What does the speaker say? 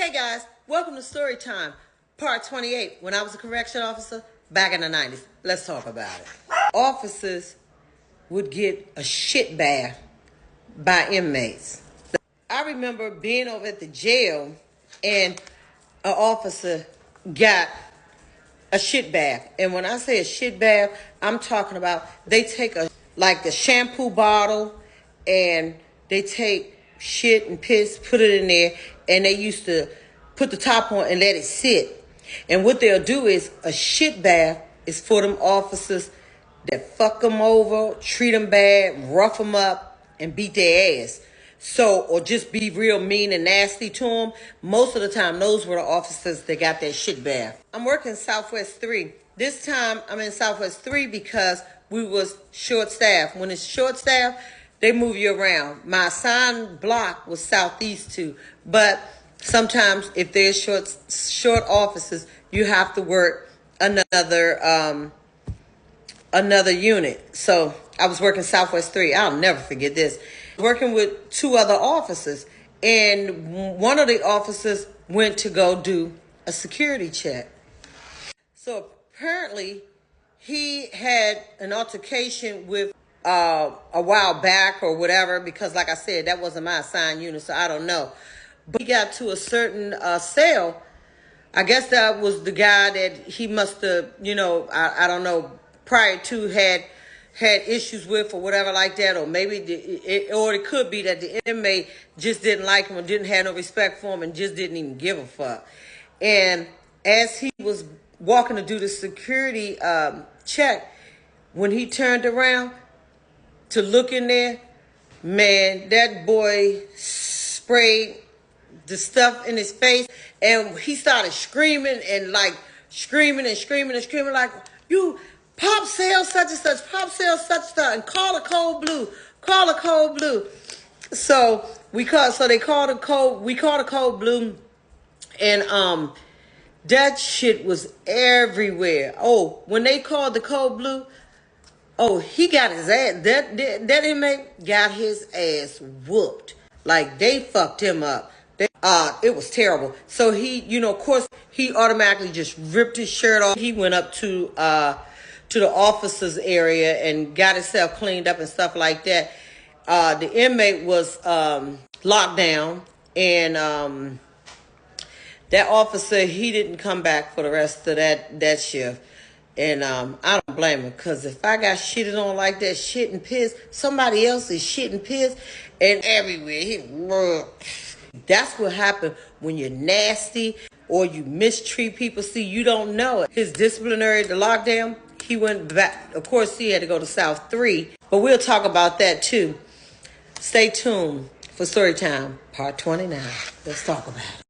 Hey guys, welcome to Story Time, part 28. When I was a correction officer back in the 90s. Let's talk about it. Officers would get a shit bath by inmates. I remember being over at the jail and an officer got a shit bath. And when I say a shit bath, I'm talking about they take the shampoo bottle and they take shit and piss, put it in there, and they used to put the top on and let it sit. And what they'll do is a shit bath is for them officers that fuck them over, treat them bad, rough them up, and beat their ass. So, or just be real mean and nasty to them. Most of the time, those were the officers that got that shit bath. I'm working Southwest 3. This time, I'm in Southwest 3 because we was short-staffed. When it's short-staffed, they move you around. My assigned block was Southeast 2. But sometimes, if there's short officers, you have to work another unit. So, I was working Southwest 3. I'll never forget this. Working with two other officers, and one of the officers went to go do a security check. So apparently he had an altercation with a while back or whatever, because like I said, that wasn't my assigned unit, so I don't know. But he got to a certain cell. I guess that was the guy that he must have, I don't know, prior to had issues with or whatever like that, or maybe it could be that the inmate just didn't like him or didn't have no respect for him and just didn't even give a fuck. And as he was walking to do the security check, when he turned around to look in there, man, that boy sprayed the stuff in his face, and he started screaming and screaming like, "You Pop sales such and such, Pop sales such and such, and call a Code Blue. So we called a Code Blue, and that shit was everywhere. Oh, when they called the Code Blue, oh, he got his ass, that inmate got his ass whooped. Like, they fucked him up. It was terrible. So he, of course, he automatically just ripped his shirt off. He went up to the officers area and got himself cleaned up and stuff like that. The inmate was locked down, and that officer, he didn't come back for the rest of that shift. And I don't blame him, because if I got shitted on like that, shit and piss, somebody else is shit and piss, and everywhere. That's what happened when you're nasty or you mistreat people. See, you don't know it. His disciplinary, the lockdown, he went back. Of course, he had to go to South 3. But we'll talk about that, too. Stay tuned for Storytime, part 29. Let's talk about it.